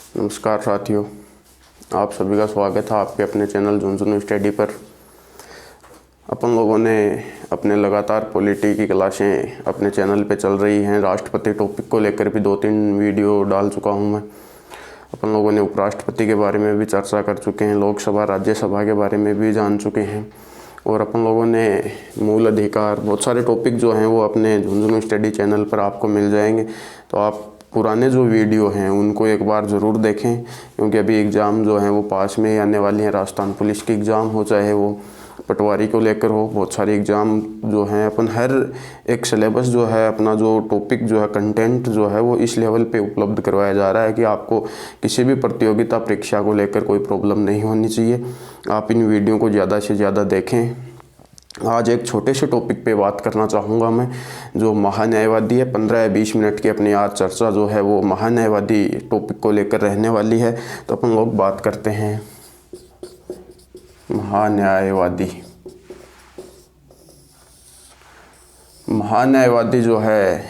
नमस्कार साथियों, आप सभी का स्वागत है आपके अपने चैनल झुनझुन स्टडी पर। अपन लोगों ने अपने लगातार पॉलिटी की क्लासें अपने चैनल पे चल रही हैं। राष्ट्रपति टॉपिक को लेकर भी 2-3 वीडियो डाल चुका हूं मैं। अपन लोगों ने उपराष्ट्रपति के बारे में भी चर्चा कर चुके हैं, लोकसभा राज्यसभा के बारे में भी जान चुके हैं, और अपन लोगों ने मूल अधिकार, बहुत सारे टॉपिक जो हैं वो अपने झुनझुन स्टडी चैनल पर आपको मिल जाएंगे। तो आप पुराने जो वीडियो हैं उनको एक बार ज़रूर देखें, क्योंकि अभी एग्ज़ाम जो हैं वो पास में ही आने वाली हैं। राजस्थान पुलिस की एग्ज़ाम हो, चाहे वो पटवारी को लेकर हो, बहुत सारे एग्ज़ाम जो हैं अपन हर एक सिलेबस जो है, अपना जो टॉपिक जो है, कंटेंट जो है वो इस लेवल पे उपलब्ध करवाया जा रहा है कि आपको किसी भी प्रतियोगिता परीक्षा को लेकर कोई प्रॉब्लम नहीं होनी चाहिए। आप इन वीडियो को ज़्यादा से ज़्यादा देखें। आज एक छोटे से टॉपिक पे बात करना चाहूँगा मैं, जो महान्यायवादी है। 15 या 20 मिनट की अपनी आज चर्चा जो है वो महान्यायवादी टॉपिक को लेकर रहने वाली है। तो अपन लोग बात करते हैं महान्यायवादी। महान्यायवादी जो है,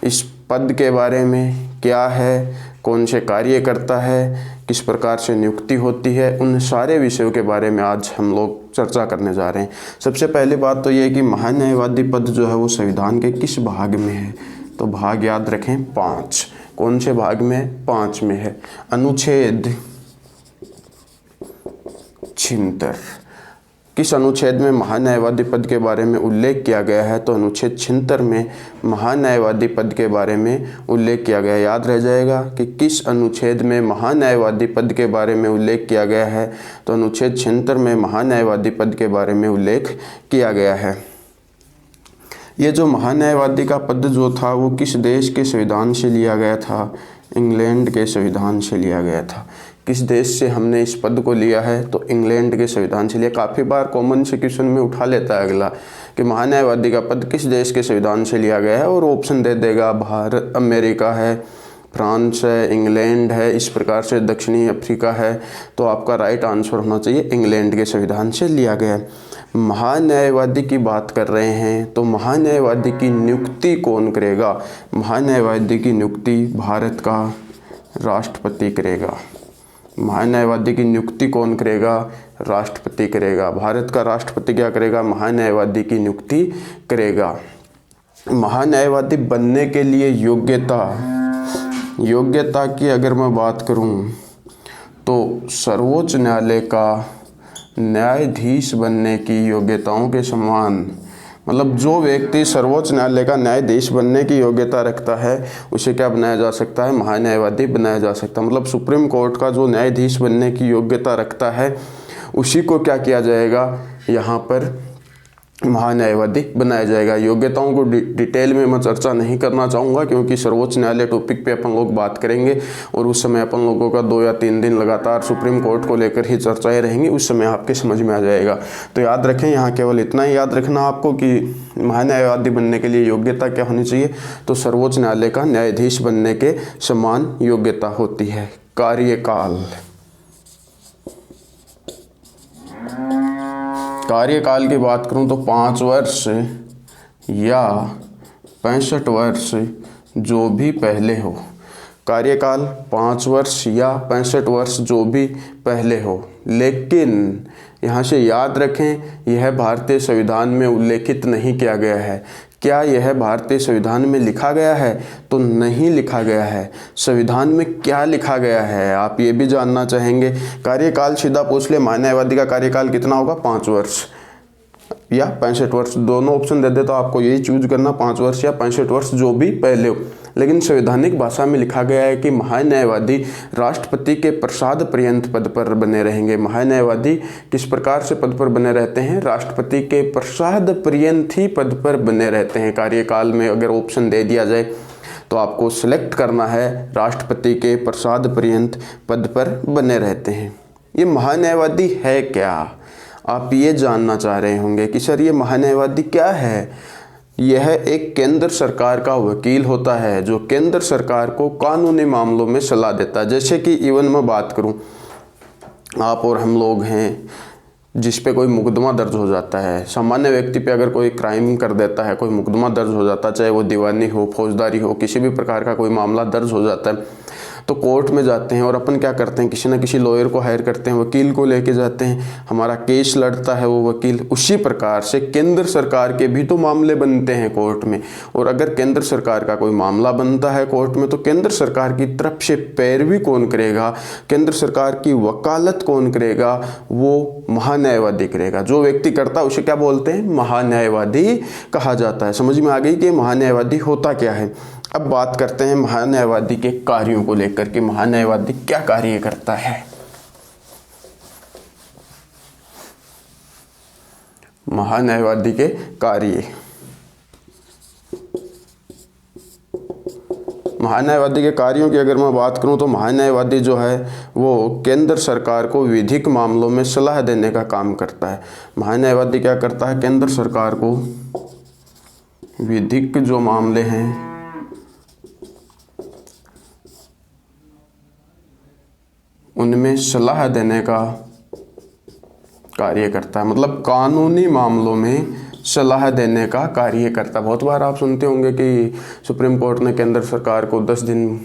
इस पद के बारे में क्या है, कौन से कार्य करता है, किस प्रकार से नियुक्ति होती है, उन सारे विषयों के बारे में आज हम लोग चर्चा करने जा रहे हैं। सबसे पहली बात तो ये है कि महान्यायवादी पद जो है वो संविधान के किस भाग में है। तो भाग याद रखें 5। कौन से भाग में? 5 में है। अनुच्छेद 76। किस अनुच्छेद में महान्यायवादी पद के बारे में उल्लेख किया गया है? तो अनुच्छेद 76 में महान्यायवादी पद के बारे में उल्लेख किया गया है। याद रह जाएगा कि किस अनुच्छेद में महान्यायवादी पद के बारे में उल्लेख किया गया है। तो अनुच्छेद 76 में महान्यायवादी पद के बारे में उल्लेख किया गया है। ये जो महान्यायवादी का पद जो था वो किस देश के संविधान से लिया गया था? इंग्लैंड के संविधान से लिया गया था। किस देश से हमने इस पद को लिया है? तो इंग्लैंड के संविधान से लिया। काफ़ी बार कॉमन से क्वेश्चन में उठा लेता है अगला कि महान्यायवादी का पद किस देश के संविधान से लिया गया है, और ऑप्शन दे देगा भारत, अमेरिका है, फ्रांस है, इंग्लैंड है, इस प्रकार से दक्षिणी अफ्रीका है। तो आपका राइट आंसर होना चाहिए इंग्लैंड के संविधान से लिया गया है। महान्यायवादी की बात कर रहे हैं तो महान्यायवादी की नियुक्ति कौन करेगा? महान्यायवादी की नियुक्ति भारत का राष्ट्रपति करेगा। महान्यायवादी की नियुक्ति कौन करेगा? राष्ट्रपति करेगा। भारत का राष्ट्रपति क्या करेगा? महान्यायवादी की नियुक्ति करेगा। महान्यायवादी बनने के लिए योग्यता की अगर मैं बात करूं तो सर्वोच्च न्यायालय का न्यायाधीश बनने की योग्यताओं के समान, मतलब जो व्यक्ति सर्वोच्च न्यायालय का न्यायाधीश बनने की योग्यता रखता है उसे क्या बनाया जा सकता है? महान्यायवादी बनाया जा सकता है। मतलब सुप्रीम कोर्ट का जो न्यायाधीश बनने की योग्यता रखता है उसी को क्या किया जाएगा? यहाँ पर महान्यायवादी बनाया जाएगा। योग्यताओं को डिटेल में मैं चर्चा नहीं करना चाहूँगा, क्योंकि सर्वोच्च न्यायालय टॉपिक पे अपन लोग बात करेंगे और उस समय अपन लोगों का 2 या 3 दिन लगातार सुप्रीम कोर्ट को लेकर ही चर्चाएं रहेंगी। उस समय आपके समझ में आ जाएगा। तो याद रखें, यहाँ केवल इतना ही याद रखना आपको कि महान्यायवादी बनने के लिए योग्यता क्या होनी चाहिए? तो सर्वोच्च न्यायालय का न्यायाधीश बनने के समान योग्यता होती है। कार्यकाल की बात करूं तो 5 वर्ष या 65 वर्ष जो भी पहले हो। कार्यकाल 5 वर्ष या 65 वर्ष जो भी पहले हो। लेकिन यहाँ से याद रखें, यह भारतीय संविधान में उल्लेखित नहीं किया गया है। क्या यह भारतीय संविधान में लिखा गया है? तो नहीं लिखा गया है। संविधान में क्या लिखा गया है आप ये भी जानना चाहेंगे। कार्यकाल सीधा पूछ ले, महान्यायवादी का कार्यकाल कितना होगा? 5 वर्ष या 65 वर्ष। दोनों ऑप्शन दे दे तो आपको यही चूज करना, 5 वर्ष या 65 वर्ष जो भी पहले हो। लेकिन संवैधानिक भाषा में लिखा गया है कि महान्यायवादी राष्ट्रपति के प्रसाद पर्यंत पद पर बने रहेंगे। महान्यायवादी किस प्रकार से पद पर बने रहते हैं? राष्ट्रपति के प्रसाद पर्यंत ही पद पर बने रहते हैं। कार्यकाल में अगर ऑप्शन दे दिया जाए तो आपको सिलेक्ट करना है राष्ट्रपति के प्रसाद पर्यंत पद पर बने रहते हैं। ये महान्यायवादी है क्या? आप ये जानना चाह रहे होंगे कि सर ये महान्यायवादी क्या है? यह एक केंद्र सरकार का वकील होता है जो केंद्र सरकार को कानूनी मामलों में सलाह देता है। जैसे कि इवन मैं बात करूं, आप और हम लोग हैं जिस पे कोई मुकदमा दर्ज हो जाता है, सामान्य व्यक्ति पे अगर कोई क्राइम कर देता है, कोई मुकदमा दर्ज हो जाता है, चाहे वो दीवानी हो, फौजदारी हो, किसी भी प्रकार का कोई मामला दर्ज हो जाता है, तो कोर्ट में जाते हैं और अपन क्या करते हैं, किसी न किसी लॉयर को हायर करते हैं, वकील को लेके जाते हैं, हमारा केस लड़ता है वो वकील। उसी प्रकार से केंद्र सरकार के भी तो मामले बनते हैं कोर्ट में, और अगर केंद्र सरकार का कोई मामला बनता है कोर्ट में तो केंद्र सरकार की तरफ से पैरवी कौन करेगा, केंद्र सरकार की वकालत कौन करेगा, वो महान्यायवादी करेगा। जो व्यक्ति करता है उसे क्या बोलते हैं, महान्यायवादी कहा जाता है। समझ में आ गई कि महान्यायवादी होता क्या है। अब बात करते हैं महान्यायवादी के कार्यों को लेकर कि महान्यायवादी क्या कार्य करता है। महान्यायवादी के कार्य, महान्यायवादी के कार्यों की अगर मैं बात करूं तो महान्यायवादी जो है वो केंद्र सरकार को विधिक मामलों में सलाह देने का काम करता है। महान्यायवादी क्या करता है, केंद्र सरकार को विधिक जो मामले हैं उनमें सलाह देने का कार्य करता है, मतलब कानूनी मामलों में सलाह देने का कार्य करता है। बहुत बार आप सुनते होंगे कि सुप्रीम कोर्ट ने केंद्र सरकार को 10 दिन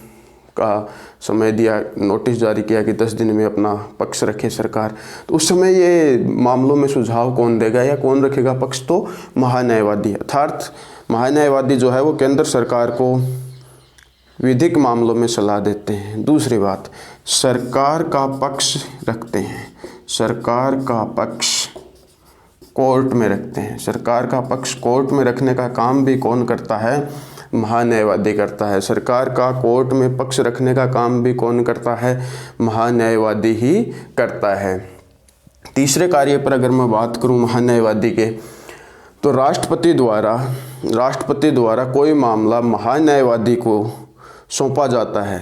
का समय दिया, नोटिस जारी किया कि 10 दिन में अपना पक्ष रखे सरकार। तो उस समय ये मामलों में सुझाव कौन देगा या कौन रखेगा पक्ष, तो महान्यायवादी। अर्थात महान्यायवादी जो है वो केंद्र सरकार को विधिक मामलों में सलाह देते हैं। दूसरी बात, सरकार का पक्ष रखते हैं, सरकार का पक्ष कोर्ट में रखते हैं। सरकार का पक्ष कोर्ट में रखने का काम भी कौन करता है, महान्यायवादी करता है। सरकार का कोर्ट में पक्ष रखने का काम भी कौन करता है, महान्यायवादी ही करता है। तीसरे कार्य पर अगर मैं बात करूं महान्यायवादी के, तो राष्ट्रपति द्वारा कोई मामला महान्यायवादी को सौंपा जाता है।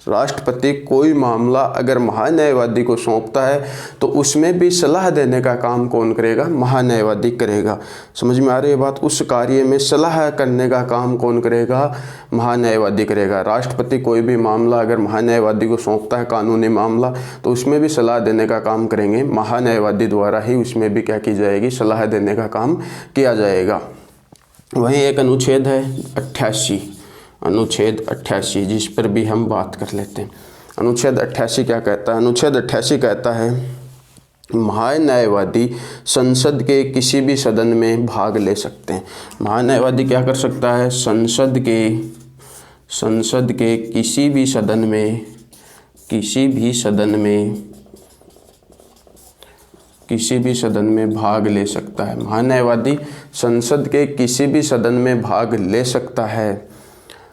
राष्ट्रपति कोई मामला अगर महान्यायवादी को सौंपता है तो उसमें भी सलाह देने का काम कौन करेगा, महान्यायवादी करेगा। समझ में आ रही है बात। उस कार्य में सलाह करने का काम कौन करेगा, महान्यायवादी करेगा। राष्ट्रपति कोई भी मामला अगर महान्यायवादी को सौंपता है, कानूनी मामला, तो उसमें भी सलाह देने का काम करेंगे महान्यायवादी द्वारा ही उसमें भी क्या की जाएगी, सलाह देने का काम किया जाएगा। वहीं एक अनुच्छेद है 88, अनुच्छेद 88, जिस पर भी हम बात कर लेते हैं। अनुच्छेद 88 क्या कहता है, अनुच्छेद 88 कहता है महान्यायवादी संसद के किसी भी सदन में भाग ले सकते हैं। महान्यायवादी क्या कर सकता है, संसद के किसी भी सदन में भाग ले सकता है। महान्यायवादी संसद के किसी भी सदन में भाग ले सकता है,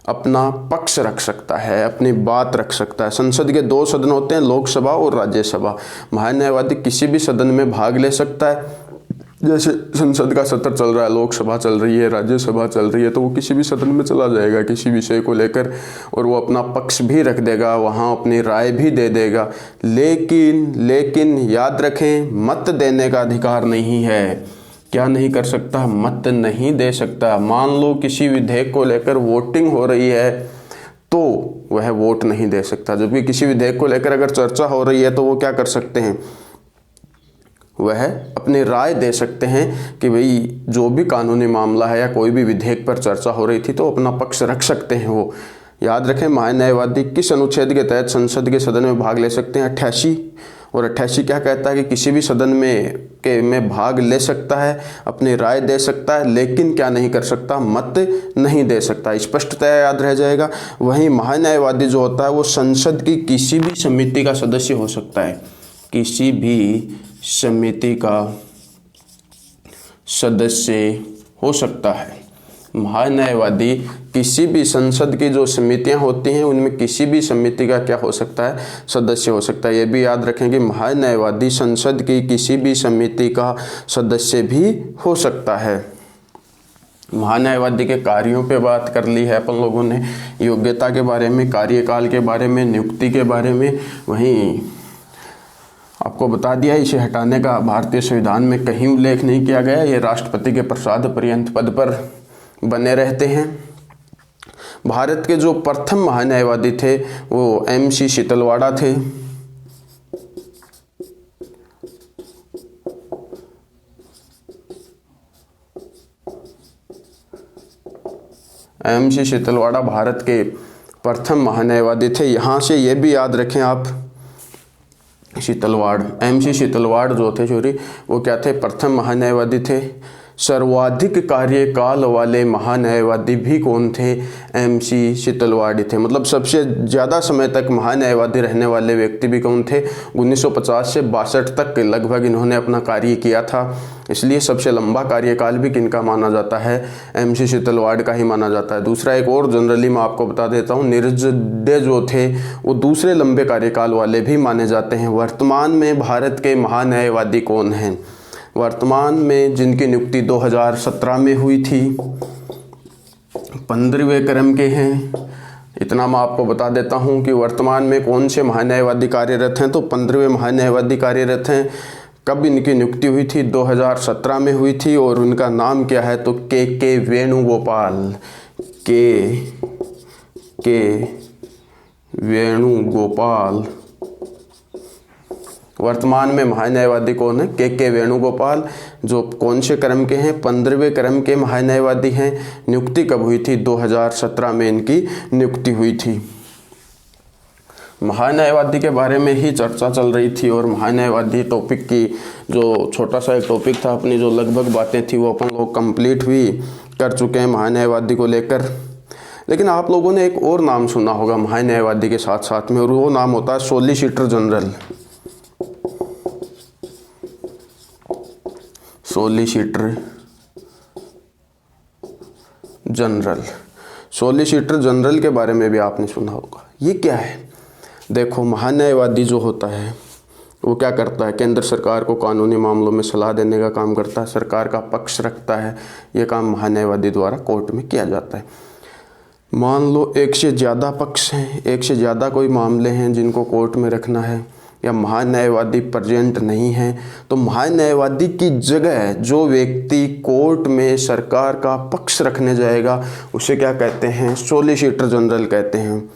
अपना पक्ष रख सकता है, अपनी बात रख सकता है। संसद के 2 सदन होते हैं, लोकसभा और राज्यसभा। महान्यायवादी किसी भी सदन में भाग ले सकता है। जैसे संसद का सत्र चल रहा है, लोकसभा चल रही है, राज्यसभा चल रही है, तो वो किसी भी सदन में चला जाएगा किसी विषय को लेकर, और वो अपना पक्ष भी रख देगा, वहाँ अपनी राय भी दे देगा। लेकिन याद रखें, मत देने का अधिकार नहीं है। क्या नहीं कर सकता, मत नहीं दे सकता। मान लो किसी विधेयक को लेकर वोटिंग हो रही है तो वह वोट नहीं दे सकता। जब भी किसी विधेयक को लेकर अगर चर्चा हो रही है तो वो क्या कर सकते हैं, वह अपनी राय दे सकते हैं कि भाई जो भी कानूनी मामला है या कोई भी विधेयक पर चर्चा हो रही थी तो अपना पक्ष रख सकते हैं वो। याद रखें, महान्यायवादी किस अनुच्छेद के तहत संसद के सदन में भाग ले सकते हैं, 88। और 88 क्या कहता है कि किसी भी सदन में भाग ले सकता है, अपनी राय दे सकता है, लेकिन क्या नहीं कर सकता, मत नहीं दे सकता। स्पष्टतया याद रह जाएगा। वहीं महान्यायवादी जो होता है वो संसद की किसी भी समिति का सदस्य हो सकता है, किसी भी समिति का सदस्य हो सकता है। महान्यायवादी किसी भी संसद की जो समितियां होती हैं उनमें किसी भी समिति का क्या हो सकता है, सदस्य हो सकता है। ये भी याद रखें कि महान्यायवादी संसद की किसी भी समिति का सदस्य भी हो सकता है। महान्यायवादी के कार्यों पे बात कर ली है अपन लोगों ने, योग्यता के बारे में, कार्यकाल के बारे में, नियुक्ति के बारे में। वहीं आपको बता दिया इसे हटाने का भारतीय संविधान में कहीं उल्लेख नहीं किया गया। ये राष्ट्रपति के प्रसाद पर्यंत पद पर बने रहते हैं। भारत के जो प्रथम महान्यायवादी थे वो MC शीतलवाड़ा थे। MC शीतलवाड़ा भारत के प्रथम महान्यायवादी थे। यहाँ से ये भी याद रखें आप, शीतलवाड़, MC शीतलवाड़ जो थे छोरी, वो क्या थे, प्रथम महान्यायवादी थे। सर्वाधिक कार्यकाल वाले महान्यायवादी भी कौन थे, MC शीतलवाड़ थे। मतलब सबसे ज़्यादा समय तक महान्यायवादी रहने वाले व्यक्ति भी कौन थे, 1950 से 62 तक लगभग इन्होंने अपना कार्य किया था। इसलिए सबसे लंबा कार्यकाल भी किनका माना जाता है, MC शीतलवाड़ का ही माना जाता है। दूसरा एक और जनरली मैं आपको बता देता हूँ, निर्जदे जो थे वो दूसरे लंबे कार्यकाल वाले भी माने जाते हैं। वर्तमान में भारत के महान्यायवादी कौन हैं, वर्तमान में जिनकी नियुक्ति 2017 में हुई थी, 15वें क्रम के हैं। इतना मैं आपको बता देता हूं कि वर्तमान में कौन से महान्यायवादी कार्यरत हैं, तो 15वें महान्यायवादी कार्यरत हैं। कब इनकी नियुक्ति हुई थी, 2017 में हुई थी, और उनका नाम क्या है, तो के वेणुगोपाल, के वेणुगोपाल। वर्तमान में महान्यायवादी कौन है, के वेणुगोपाल, जो कौन से क्रम के हैं, 15वें क्रम के महान्यायवादी हैं। नियुक्ति कब हुई थी, 2017 में इनकी नियुक्ति हुई थी। महान्यायवादी के बारे में ही चर्चा चल रही थी, और महान्यायवादी टॉपिक की जो छोटा सा एक टॉपिक था, अपनी जो लगभग बातें थी वो अपन लोग कंप्लीट भी कर चुके हैं महान्यायवादी को लेकर। लेकिन आप लोगों ने एक और नाम सुना होगा महान्यायवादी के साथ साथ में, और वो नाम होता है solicitor general. Solicitor general, solicitor general के बारे में भी आपने सुना होगा। ये क्या है, देखो महान्यायवादी जो होता है वो क्या करता है, केंद्र सरकार को कानूनी मामलों में सलाह देने का काम करता है, सरकार का पक्ष रखता है। ये काम महान्यायवादी द्वारा कोर्ट में किया जाता है। मान लो एक से ज़्यादा पक्ष हैं, एक से ज़्यादा कोई मामले हैं जिनको कोर्ट में रखना है, या महान्यायवादी प्रेजेंट नहीं है, तो महान्यायवादी की जगह जो व्यक्ति कोर्ट में सरकार का पक्ष रखने जाएगा उसे क्या कहते हैं, सॉलिसिटर जनरल कहते हैं।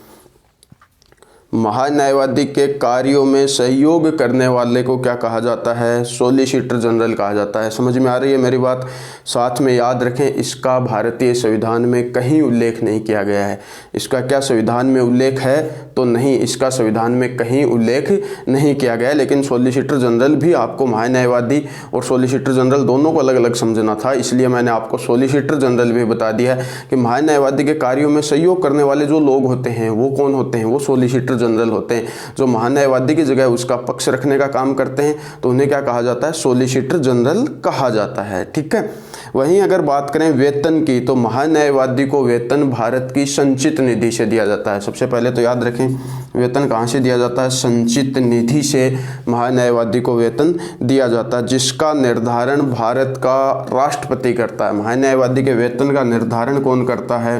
महान्यायवादी के कार्यों में सहयोग करने वाले को क्या कहा जाता है, सॉलिसिटर जनरल कहा जाता है। समझ में आ रही है मेरी बात। साथ में याद रखें, इसका भारतीय संविधान में कहीं उल्लेख नहीं किया गया है। इसका क्या संविधान में उल्लेख है, तो नहीं, इसका संविधान में कहीं उल्लेख नहीं किया गया है। लेकिन सॉलिसिटर जनरल भी आपको महान्यायवादी और सॉलिसिटर जनरल दोनों को अलग अलग समझना था, इसलिए मैंने आपको सॉलिसिटर जनरल भी बता दिया है कि महान्यायवादी के कार्यों में सहयोग करने वाले जो लोग होते हैं वो कौन होते हैं, वो सॉलिसिटर जनरल होते हैं। जो महान्यायवादी की जगह उसका पक्ष रखने का काम करते हैं तो उन्हें क्या कहा जाता है, सॉलिसिटर जनरल कहा जाता है। ठीक है। वहीं अगर बात करें वेतन की, तो महान्यायवादी को वेतन भारत की संचित निधि से दिया जाता है। सबसे पहले तो याद रखें, वेतन कहाँ से दिया जाता है, संचित निधि से महान्यायवादी को वेतन दिया जाता है, जिसका निर्धारण भारत का राष्ट्रपति करता है। महान्यायवादी के वेतन का निर्धारण कौन करता है,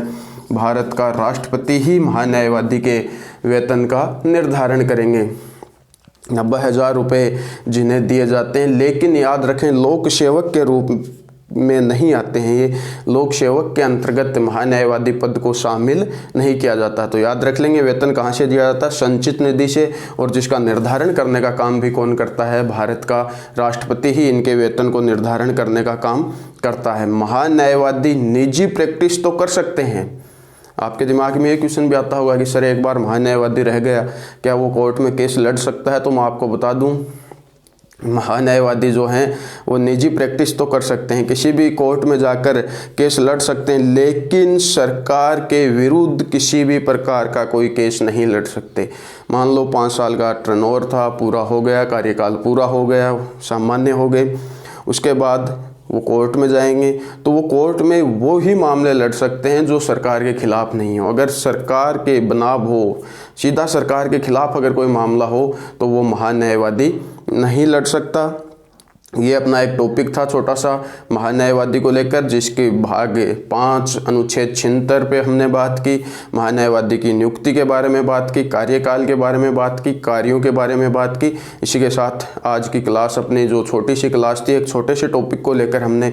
भारत का राष्ट्रपति ही महान्यायवादी के वेतन का निर्धारण करेंगे। 90,000 रुपये जिन्हें दिए जाते हैं, लेकिन याद रखें लोक सेवक के रूप में नहीं आते हैं। ये लोक सेवक के अंतर्गत महान्यायवादी पद को शामिल नहीं किया जाता। तो याद रख लेंगे वेतन कहाँ से दिया जाता है, संचित निधि से, और जिसका निर्धारण करने का काम भी कौन करता है, भारत का राष्ट्रपति ही इनके वेतन को निर्धारण करने का काम करता है। महान्यायवादी निजी प्रैक्टिस तो कर सकते हैं। आपके दिमाग में ये क्वेश्चन भी आता होगा कि सर एक बार महान्यायवादी रह गया, क्या वो कोर्ट में केस लड़ सकता है? तो मैं आपको बता दूं, महान्यायवादी जो हैं वो निजी प्रैक्टिस तो कर सकते हैं, किसी भी कोर्ट में जाकर केस लड़ सकते हैं, लेकिन सरकार के विरुद्ध किसी भी प्रकार का कोई केस नहीं लड़ सकते। मान लो 5 साल का टर्नओवर था, पूरा हो गया, कार्यकाल पूरा हो गया, सामान्य हो गए, उसके बाद वो कोर्ट में जाएंगे तो वो कोर्ट में वो ही मामले लड़ सकते हैं जो सरकार के खिलाफ नहीं हो। अगर सरकार के बनाव हो, सीधा सरकार के खिलाफ अगर कोई मामला हो तो वो महान्यायवादी नहीं लड़ सकता। ये अपना एक टॉपिक था छोटा सा महान्यायवादी को लेकर, जिसके भाग 5 अनुच्छेद 76 पे हमने बात की। महान्यायवादी की नियुक्ति के बारे में बात की, कार्यकाल के बारे में बात की, कार्यों के बारे में बात की। इसी के साथ आज की क्लास, अपनी जो छोटी सी क्लास थी, एक छोटे से टॉपिक को लेकर हमने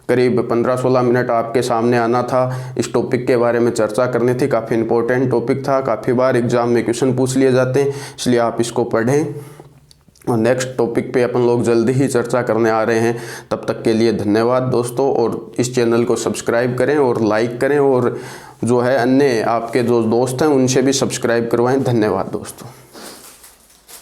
करीब 15-16 मिनट आपके सामने आना था, इस टॉपिक के बारे में चर्चा करनी थी। काफ़ी इंपॉर्टेंट टॉपिक था, काफ़ी बार एग्जाम में क्वेश्चन पूछ लिए जाते हैं, इसलिए आप इसको पढ़ें। और नेक्स्ट टॉपिक पे अपन लोग जल्दी ही चर्चा करने आ रहे हैं। तब तक के लिए धन्यवाद दोस्तों, और इस चैनल को सब्सक्राइब करें और लाइक करें और जो है अन्य आपके जो दोस्त हैं उनसे भी सब्सक्राइब करवाएं। धन्यवाद दोस्तों।